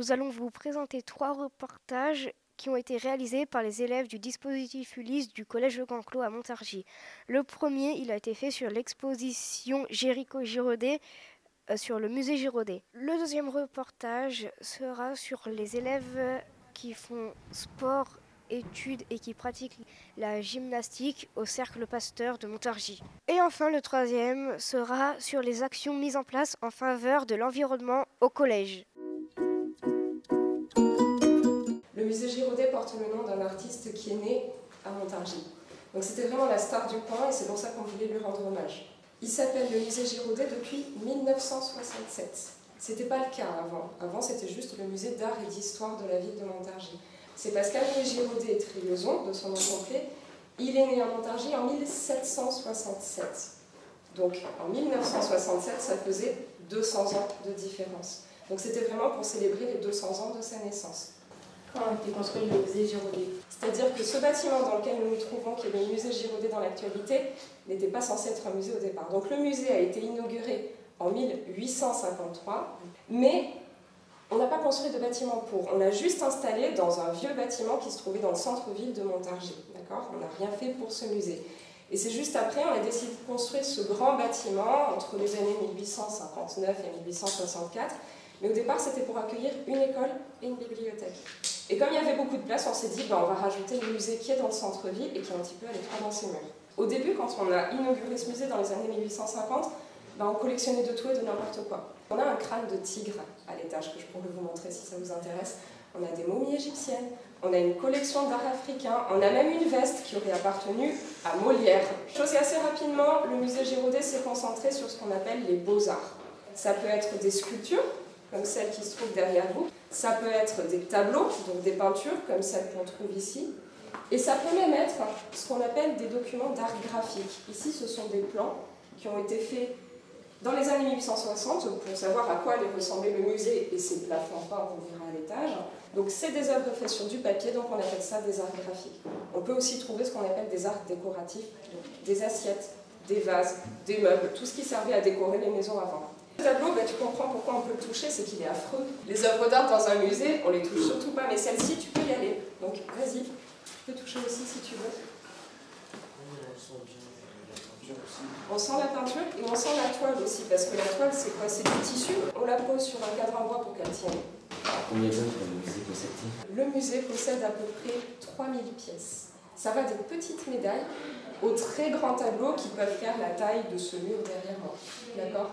nous allons vous présenter 3 reportages qui ont été réalisés par les élèves du dispositif Ulysse du Collège Le Canclos à Montargis. Le premier, il a été fait sur l'exposition Géricault-Girodet sur le musée Girodet. Le deuxième reportage sera sur les élèves qui font sport, études et qui pratiquent la gymnastique au Cercle Pasteur de Montargis. Et enfin, le troisième sera sur les actions mises en place en faveur de l'environnement au collège. Le musée Girodet porte le nom d'un artiste qui est né à Montargis. Donc c'était vraiment la star du coin et c'est pour ça qu'on voulait lui rendre hommage. Il s'appelle le musée Girodet depuis 1967. C'était pas le cas avant. Avant c'était juste le musée d'art et d'histoire de la ville de Montargis. C'est parce qu'Amélie Girodet et Trioson, de son nom complet, il est né à Montargis en 1767. Donc en 1967, ça faisait 200 ans de différence. Donc c'était vraiment pour célébrer les 200 ans de sa naissance. Quand a été construit le musée Girodet? C'est-à-dire que ce bâtiment dans lequel nous nous trouvons, qui est le musée Girodet dans l'actualité, n'était pas censé être un musée au départ. Donc le musée a été inauguré en 1853, mais on n'a pas construit de bâtiment pour. On l'a juste installé dans un vieux bâtiment qui se trouvait dans le centre-ville de Montargis. D'accord ? On n'a rien fait pour ce musée. Et c'est juste après, on a décidé de construire ce grand bâtiment entre les années 1859 et 1864. Mais au départ, c'était pour accueillir une école et une bibliothèque. Et comme il y avait beaucoup de place, on s'est dit, on va rajouter le musée qui est dans le centre-ville et qui est un petit peu à l'étroit dans ses murs. Au début, quand on a inauguré ce musée dans les années 1850, on collectionnait de tout et de n'importe quoi. On a un crâne de tigre à l'étage que je pourrais vous montrer si ça vous intéresse. On a des momies égyptiennes, on a une collection d'art africain, on a même une veste qui aurait appartenu à Molière. Chose et assez rapidement, le musée Girodet s'est concentré sur ce qu'on appelle les beaux-arts. Ça peut être des sculptures, comme celle qui se trouve derrière vous. Ça peut être des tableaux, donc des peintures, comme celle qu'on trouve ici. Et ça peut même être ce qu'on appelle des documents d'art graphique. Ici, ce sont des plans qui ont été faits dans les années 1860 pour savoir à quoi allait ressembler le musée et ses plafonds peints, on verra à l'étage. Donc c'est des œuvres faites sur du papier, donc on appelle ça des arts graphiques. On peut aussi trouver ce qu'on appelle des arts décoratifs, donc des assiettes, des vases, des meubles, tout ce qui servait à décorer les maisons avant. Le tableau, tu comprends pourquoi on peut le toucher, c'est qu'il est affreux. Les œuvres d'art dans un musée, on les touche surtout pas, mais celle-ci, tu peux y aller. Donc vas-y, tu peux toucher aussi si tu veux. On sent la peinture et on sent la toile aussi, parce que la toile, c'est quoi? C'est du tissu. On la pose sur un cadre en bois pour qu'elle tienne. Combien d'œuvres le musée possède-t-il? Le musée possède à peu près 3000 pièces. Ça va des petites médailles aux très grands tableaux qui peuvent faire la taille de ce mur derrière moi. D'accord?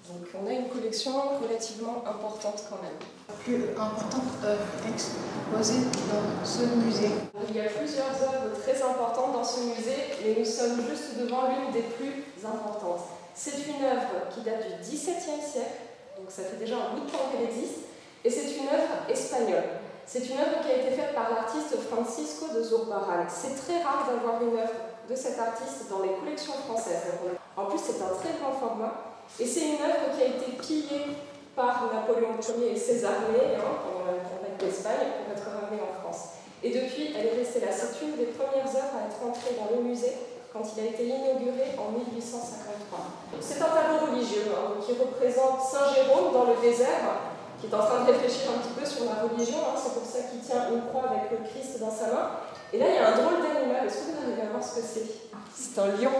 Donc on a une collection relativement importante quand même. Plus importante exposée dans ce musée. Il y a plusieurs œuvres très importantes dans ce musée, mais nous sommes juste devant l'une des plus importantes. C'est une œuvre qui date du XVIIe siècle, donc ça fait déjà un bout de temps qu'elle existe, et c'est une œuvre espagnole. C'est une œuvre qui a été faite par l'artiste Francisco de Zurbarán. C'est très rare d'avoir une œuvre de cet artiste dans les collections françaises. En plus, c'est un très grand format. Et c'est une œuvre qui a été pillée par Napoléon Ier et ses armées pendant la conquête d'Espagne pour être ramenée en France. Et depuis, elle est restée là. C'est une des premières œuvres à être entrée dans le musée quand il a été inauguré en 1853. C'est un tableau religieux qui représente Saint Jérôme dans le désert, qui est en train de réfléchir un petit peu sur la religion. C'est pour ça qu'il tient une croix avec le Christ dans sa main. Et là, il y a un drôle d'animal. Est-ce que vous arrivez à voir ce que c'est? C'est un lion.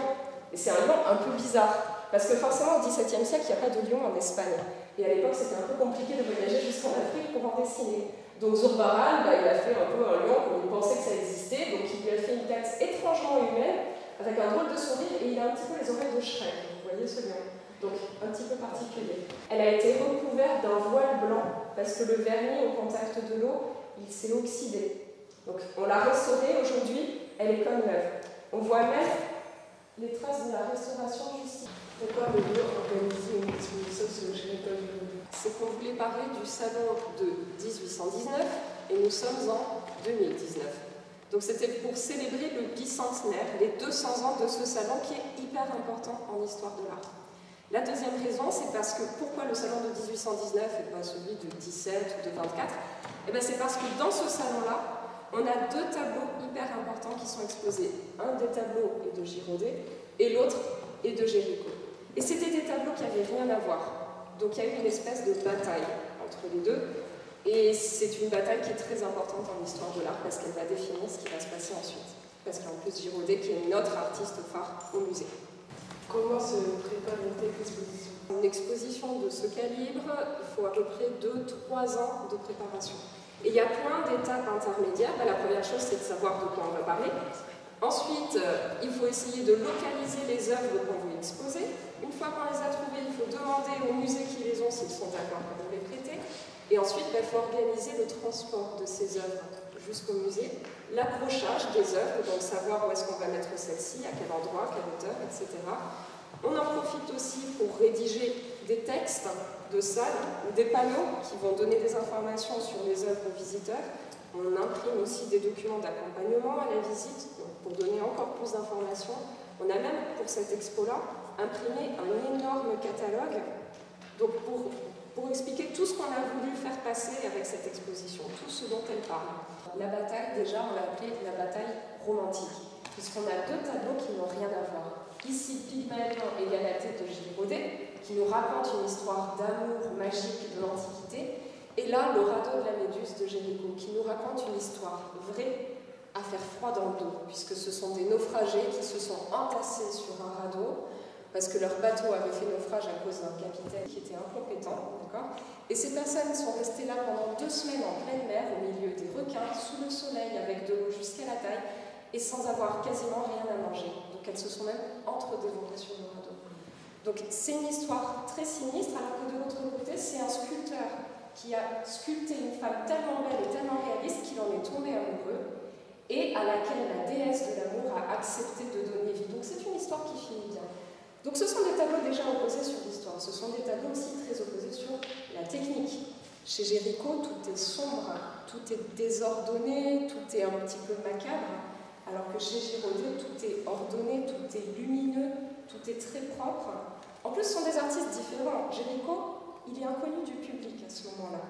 Et c'est un lion un peu bizarre. Parce que forcément, au XVIIe siècle, il n'y a pas de lion en Espagne. Et à l'époque, c'était un peu compliqué de voyager jusqu'en Afrique pour en dessiner. Donc Zurbarán, il a fait un peu un lion comme il pensait que ça existait. Donc il lui a fait une tête étrangement humaine, avec un drôle de sourire, et il a un petit peu les oreilles de Shrek. Vous voyez ce lion? Donc un petit peu particulier. Elle a été recouverte d'un voile blanc, parce que le vernis au contact de l'eau, il s'est oxydé. Donc on l'a restaurée aujourd'hui, elle est comme neuve. On voit même les traces de la restauration juste ici. Pourquoi le lieu organiser une exposition sur le Géricault-Girodet? C'est qu'on voulait parler du salon de 1819 et nous sommes en 2019. Donc c'était pour célébrer le bicentenaire, les 200 ans de ce salon qui est hyper important en histoire de l'art. La deuxième raison, c'est parce que pourquoi le salon de 1819 et pas celui de 17 ou de 24? C'est parce que dans ce salon-là, on a deux tableaux hyper importants qui sont exposés. Un des tableaux est de Girodet et l'autre est de Géricault. Et c'était des tableaux qui n'avaient rien à voir. Donc il y a eu une espèce de bataille entre les deux. Et c'est une bataille qui est très importante en histoire de l'art parce qu'elle va définir ce qui va se passer ensuite. Parce qu'en plus, Girodet, qui est notre artiste phare au musée. Comment se prépare une telle exposition? Une exposition de ce calibre, il faut à peu près 2-3 ans de préparation. Et il y a plein d'étapes intermédiaires. La première chose, c'est de savoir de quoi on va parler. Ensuite, il faut essayer de localiser les œuvres qu'on veut exposer. Une fois qu'on les a trouvées, il faut demander aux musées qui les ont s'ils sont d'accord pour nous les prêter. Et ensuite, il faut organiser le transport de ces œuvres jusqu'au musée, l'accrochage des œuvres, donc savoir où est-ce qu'on va mettre celle-ci, à quel endroit, à quelle hauteur, etc. On en profite aussi pour rédiger des textes de salle ou des panneaux qui vont donner des informations sur les œuvres aux visiteurs. On imprime aussi des documents d'accompagnement à la visite pour donner encore plus d'informations. On a même, pour cette expo-là, imprimé un énorme catalogue donc pour expliquer tout ce qu'on a voulu faire passer avec cette exposition, tout ce dont elle parle. La bataille, déjà, on l'a appelée la bataille romantique, puisqu'on a 2 tableaux qui n'ont rien à voir. Ici, Pygmalion et Galatée de Girodet, qui nous raconte une histoire d'amour magique de l'Antiquité, et là, le radeau de la Méduse de Géricault, qui nous raconte une histoire vraie à faire froid dans le dos, puisque ce sont des naufragés qui se sont entassés sur un radeau, parce que leur bateau avait fait naufrage à cause d'un capitaine qui était incompétent, d'accord ? Et ces personnes sont restées là pendant 2 semaines en pleine mer, au milieu des requins, sous le soleil, avec de l'eau jusqu'à la taille, et sans avoir quasiment rien à manger. Donc elles se sont même entre-dévorées sur le radeau. Donc c'est une histoire très sinistre, alors que de l'autre côté, c'est un sculpteur qui a sculpté une femme tellement belle et tellement réaliste qu'il en est tombé amoureux, et à laquelle la déesse de l'amour a accepté de donner vie. Donc c'est une histoire qui finit bien. Donc ce sont des tableaux déjà opposés sur l'histoire, ce sont des tableaux aussi très opposés sur la technique. Chez Géricault, tout est sombre, tout est désordonné, tout est un petit peu macabre, alors que chez Girodet, tout est ordonné, tout est lumineux, tout est très propre. En plus, ce sont des artistes différents. Géricault, il est inconnu du public à ce moment-là,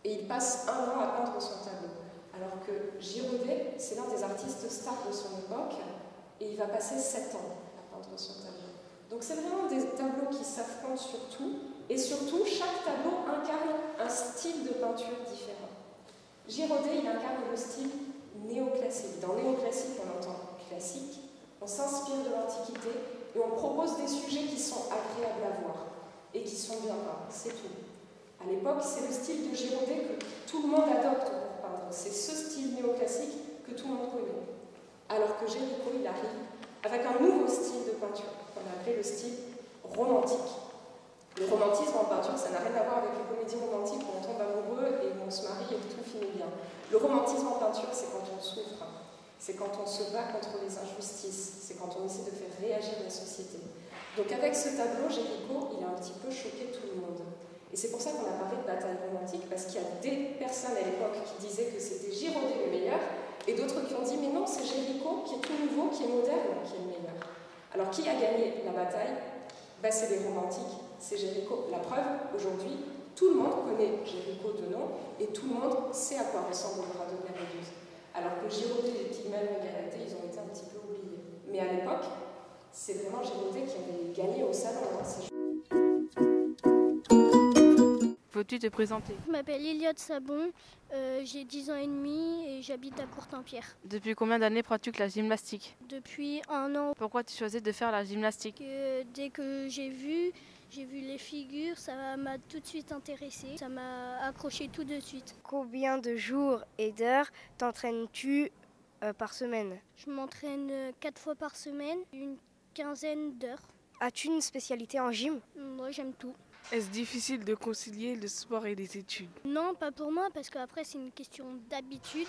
et il passe 1 an à peindre son tableau. Alors que Girodet, c'est l'un des artistes stars de son époque, et il va passer 7 ans à peindre son tableau. Donc c'est vraiment des tableaux qui s'affrontent sur tout, et surtout, chaque tableau incarne un style de peinture différent. Girodet, il incarne le style néoclassique. Dans néoclassique, on entend classique, on s'inspire de l'Antiquité, et on propose des sujets qui sont agréables à voir, et qui sont bien peints, c'est tout. À l'époque, c'est le style de Girodet que tout le monde adopte pour peindre. C'est ce style néoclassique que tout le monde connaît. Alors que Géricault, il arrive avec un nouveau style de peinture, qu'on a appelé le style romantique. Le romantisme en peinture, ça n'a rien à voir avec les comédies romantiques où on tombe amoureux et où on se marie et que tout finit bien. Le romantisme en peinture, c'est quand on souffre, c'est quand on se bat contre les injustices, c'est quand on essaie de faire réagir la société. Donc avec ce tableau, Géricault, il a un petit peu choqué tout le monde. Et c'est pour ça qu'on a parlé de bataille romantique, parce qu'il y a des personnes à l'époque qui disaient que c'était Girodet le meilleur, et d'autres qui ont dit, mais non, c'est Géricault qui est tout nouveau, qui est moderne, qui est le meilleur. Alors qui a gagné la bataille? C'est les romantiques, c'est Géricault. La preuve, aujourd'hui, tout le monde connaît Géricault de nom, et tout le monde sait à quoi ressemble le radeau de la Méduse. Alors que Girodet, les Pygmalion et Galatée, ils ont été un petit peu oubliés. Mais à l'époque, c'est vraiment Girodet qui avait gagné au salon. Peux-tu te présenter? Je m'appelle Eliott Sabon, j'ai 10 ans et demi et j'habite à Courtampierre. Depuis combien d'années pratiques la gymnastique? Depuis 1 an. Pourquoi tu choisis de faire la gymnastique? Dès que j'ai vu les figures, ça m'a tout de suite intéressée, ça m'a accroché tout de suite. Combien de jours et d'heures t'entraînes-tu par semaine? Je m'entraîne 4 fois par semaine, une quinzaine d'heures. As-tu une spécialité en gym? Moi, j'aime tout. Est-ce difficile de concilier le sport et les études? Non, pas pour moi, parce qu'après, c'est une question d'habitude.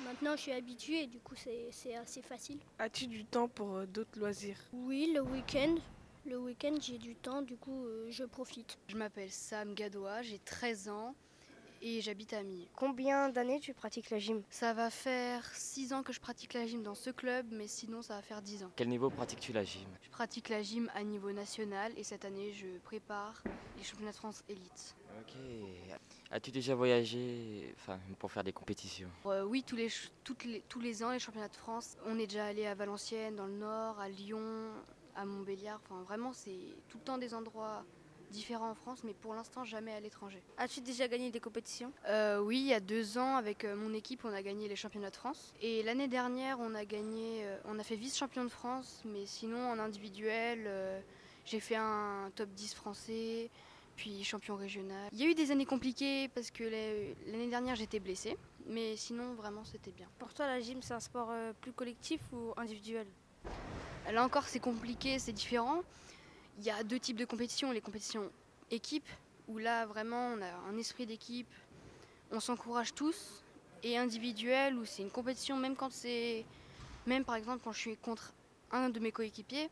Maintenant, je suis habituée et du coup, c'est assez facile. As-tu du temps pour d'autres loisirs? Oui, le week-end. Le week-end, j'ai du temps, du coup, je profite. Je m'appelle Sam Gadoua, j'ai 13 ans et j'habite à Millau. Combien d'années tu pratiques la gym? Ça va faire 6 ans que je pratique la gym dans ce club, mais sinon ça va faire 10 ans. Quel niveau pratiques-tu la gym? Je pratique la gym à niveau national et cette année je prépare les championnats de France élite. Ok. As-tu déjà voyagé pour faire des compétitions? Oui, tous les ans, les championnats de France. On est déjà allé à Valenciennes, dans le Nord, à Lyon, à Montbéliard. Enfin, vraiment, c'est tout le temps des endroits différents en France, mais pour l'instant jamais à l'étranger. As-tu déjà gagné des compétitions? Oui, il y a 2 ans, avec mon équipe, on a gagné les championnats de France. Et l'année dernière, on a fait vice-champion de France, mais sinon en individuel, j'ai fait un top 10 français, puis champion régional. Il y a eu des années compliquées parce que l'année dernière j'étais blessée, mais sinon vraiment c'était bien. Pour toi, la gym, c'est un sport plus collectif ou individuel? Là encore c'est compliqué, c'est différent. Il y a 2 types de compétitions, les compétitions équipe, où là vraiment on a un esprit d'équipe, on s'encourage tous, et individuel, où c'est une compétition, même par exemple quand je suis contre un de mes coéquipiers,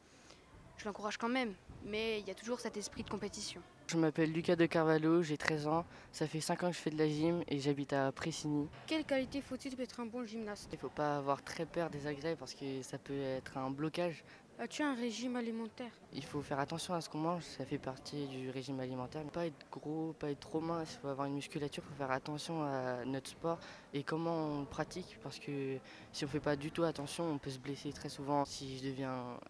je l'encourage quand même, mais il y a toujours cet esprit de compétition. Je m'appelle Lucas de Carvalho, j'ai 13 ans, ça fait 5 ans que je fais de la gym et j'habite à Pressigny. Quelle qualité faut-il pour être un bon gymnaste? Il ne faut pas avoir très peur des agrès parce que ça peut être un blocage. As-tu un régime alimentaire? Il faut faire attention à ce qu'on mange, ça fait partie du régime alimentaire. Pas être gros, pas être trop mince, il faut avoir une musculature, il faut faire attention à notre sport et comment on le pratique parce que si on ne fait pas du tout attention, on peut se blesser très souvent. Si je deviens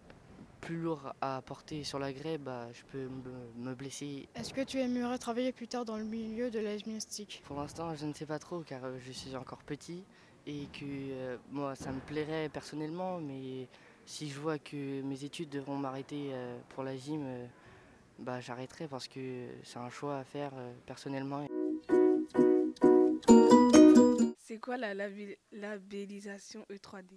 plus lourd à porter sur la grève, je peux me blesser. Est-ce que tu aimerais travailler plus tard dans le milieu de la gymnastique? Pour l'instant, je ne sais pas trop car je suis encore petit et que moi, ça me plairait personnellement, mais si je vois que mes études devront m'arrêter pour la gym, j'arrêterai parce que c'est un choix à faire personnellement. C'est quoi la labellisation E3D?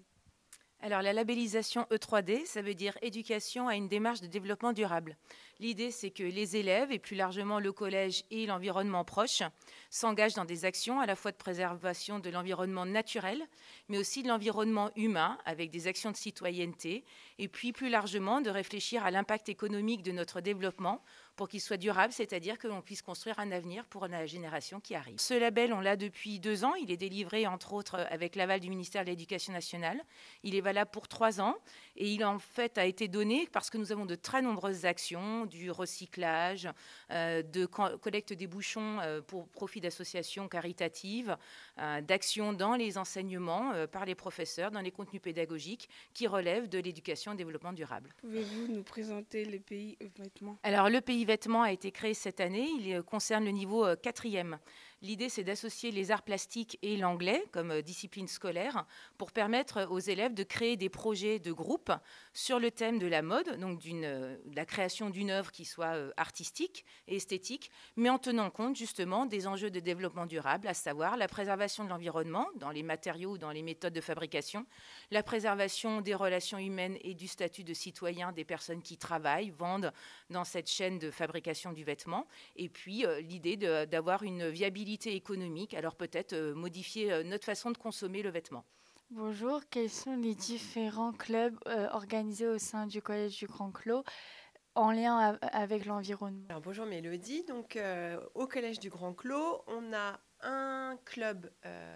Alors la labellisation E3D, ça veut dire éducation à une démarche de développement durable. L'idée, c'est que les élèves, et plus largement le collège et l'environnement proche, s'engagent dans des actions à la fois de préservation de l'environnement naturel, mais aussi de l'environnement humain, avec des actions de citoyenneté, et puis plus largement de réfléchir à l'impact économique de notre développement pour qu'il soit durable, c'est-à-dire que l'on puisse construire un avenir pour la génération qui arrive. Ce label, on l'a depuis 2 ans. Il est délivré, entre autres, avec l'aval du ministère de l'Éducation nationale. Il est valable pour 3 ans et il, en fait, a été donné parce que nous avons de très nombreuses actions, du recyclage, de collecte des bouchons pour profit d'associations caritatives, d'actions dans les enseignements par les professeurs, dans les contenus pédagogiques qui relèvent de l'éducation et développement durable. Pouvez-vous nous présenter le pays vêtements? Alors, le pays vêtements a été créé cette année. Il concerne le niveau 4e. L'idée, c'est d'associer les arts plastiques et l'anglais comme discipline scolaire pour permettre aux élèves de créer des projets de groupe sur le thème de la mode, donc de la création d'une œuvre qui soit artistique et esthétique, mais en tenant compte justement des enjeux de développement durable, à savoir la préservation de l'environnement dans les matériaux ou dans les méthodes de fabrication, la préservation des relations humaines et du statut de citoyen des personnes qui travaillent, vendent dans cette chaîne de fabrication du vêtement, et puis l'idée d'avoir une viabilité économique, alors peut-être modifier notre façon de consommer le vêtement. Bonjour, quels sont les différents clubs organisés au sein du Collège du Grand Clos en lien avec l'environnement? Alors, bonjour Mélodie, donc au Collège du Grand Clos, on a un club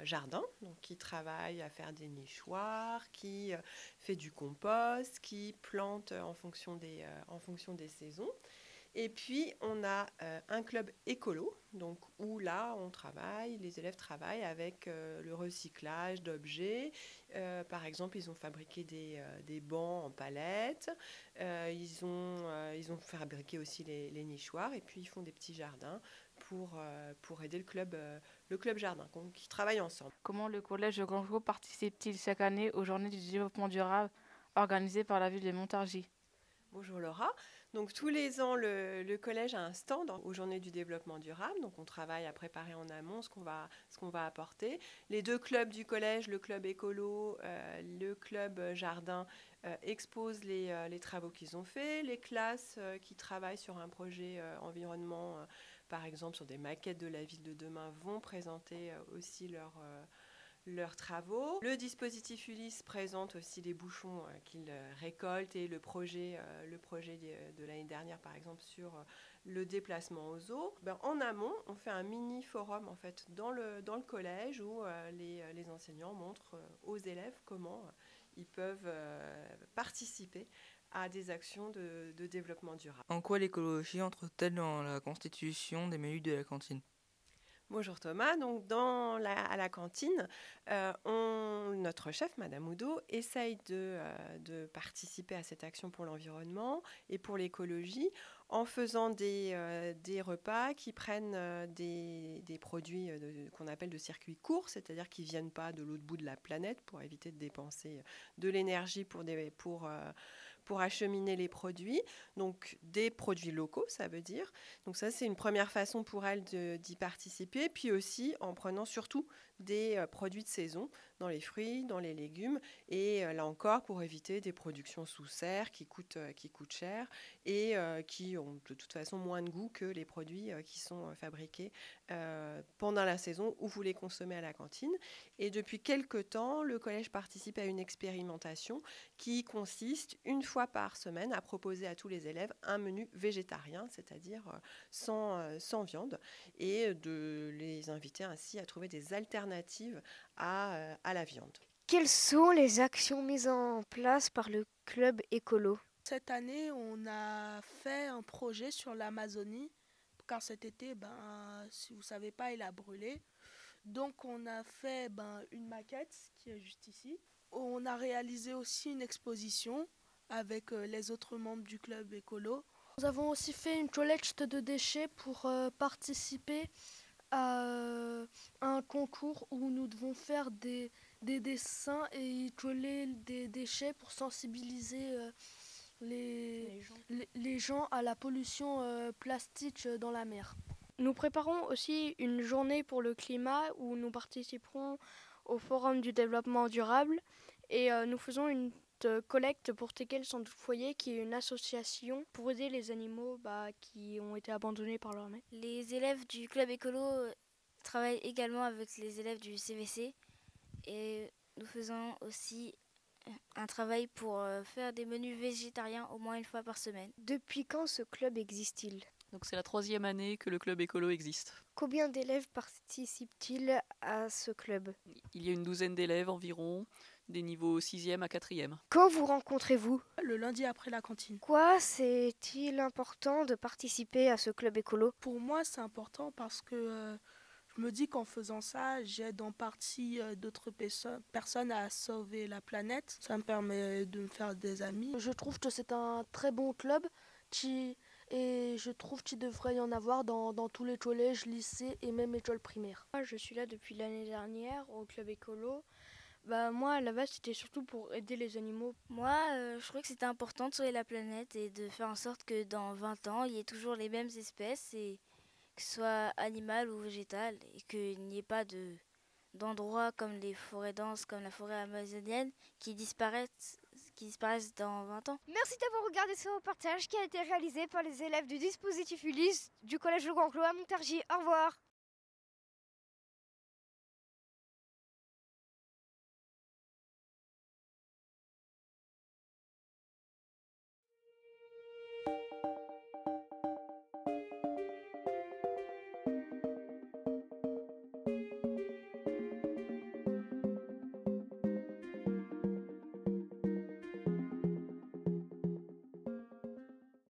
jardin donc, qui travaille à faire des nichoirs, qui fait du compost, qui plante en fonction des saisons. Et puis, on a un club écolo, donc, où là, les élèves travaillent avec le recyclage d'objets. Par exemple, ils ont fabriqué des bancs en palette. Ils ont fabriqué aussi les nichoirs. Et puis, ils font des petits jardins pour aider le club jardin, qui travaillent ensemble. Comment le collège de Grand Clos participe-t-il chaque année aux journées du développement durable organisées par la ville de Montargis? Bonjour Laura. Donc tous les ans, le collège a un stand aux Journées du développement durable. Donc on travaille à préparer en amont ce qu'on va apporter. Les 2 clubs du collège, le club écolo, le club jardin, exposent les travaux qu'ils ont faits. Les classes qui travaillent sur un projet environnement, par exemple sur des maquettes de la ville de demain, vont présenter aussi leurs travaux. Le dispositif Ulysse présente aussi les bouchons qu'il récolte et le projet de l'année dernière, par exemple, sur le déplacement aux eaux. En amont, on fait un mini forum en fait, dans le collège où les enseignants montrent aux élèves comment ils peuvent participer à des actions de développement durable. En quoi l'écologie entre-t-elle dans la constitution des menus de la cantine? Bonjour Thomas. Donc à la cantine, notre chef, Madame Oudot, essaye de participer à cette action pour l'environnement et pour l'écologie en faisant des repas qui prennent des produits qu'on appelle de circuit court, c'est-à-dire qui ne viennent pas de l'autre bout de la planète pour éviter de dépenser de l'énergie pour acheminer les produits. Donc des produits locaux, ça veut dire. Donc ça, c'est une première façon pour elle d'y participer. Puis aussi en prenant surtout des produits de saison dans les fruits, dans les légumes. Et là encore, pour éviter des productions sous serre qui coûtent cher et qui ont de toute façon moins de goût que les produits qui sont fabriqués pendant la saison où vous les consommez à la cantine. Et depuis quelque temps, le collège participe à une expérimentation qui consiste une fois par semaine à proposer à tous les élèves un menu végétarien, c'est-à-dire sans viande, et de les inviter ainsi à trouver des alternatives à la viande. Quelles sont les actions mises en place par le club écolo ? Cette année, on a fait un projet sur l'Amazonie, car cet été, si vous ne savez pas, il a brûlé. Donc on a fait une maquette qui est juste ici. On a réalisé aussi une exposition avec les autres membres du club écolo. Nous avons aussi fait une collecte de déchets pour participer à un concours où nous devons faire des dessins et coller des déchets pour sensibiliser les gens à la pollution plastique dans la mer. Nous préparons aussi une journée pour le climat où nous participerons au Forum du développement durable et nous faisons une collecte pour Tekel Sans Foyer, qui est une association pour aider les animaux qui ont été abandonnés par leur mère. Les élèves du club écolo travaillent également avec les élèves du CVC et nous faisons aussi un travail pour faire des menus végétariens au moins une fois par semaine. Depuis quand ce club existe-t-il ? Donc c'est la 3e année que le club écolo existe. Combien d'élèves participent-ils à ce club ? Il y a une 12aine d'élèves environ, des niveaux 6e à 4e. Quand vous rencontrez-vous ? Le lundi après la cantine. Quoi, c'est-il important de participer à ce club écolo ? Pour moi, c'est important parce que je me dis qu'en faisant ça, j'aide en partie d'autres personnes à sauver la planète. Ça me permet de me faire des amis. Je trouve que c'est un très bon club et je trouve qu'il devrait y en avoir dans tous les collèges, lycées et même écoles primaires. Moi, je suis là depuis l'année dernière au club écolo. Moi, à la base, c'était surtout pour aider les animaux. Moi, je trouvais que c'était important de sauver la planète et de faire en sorte que dans 20 ans, il y ait toujours les mêmes espèces, et que ce soit animales ou végétales, et qu'il n'y ait pas d'endroits comme les forêts denses, comme la forêt amazonienne, qui disparaissent dans 20 ans. Merci d'avoir regardé ce reportage qui a été réalisé par les élèves du dispositif Ulysse du collège Le Grand Clos à Montargis. Au revoir.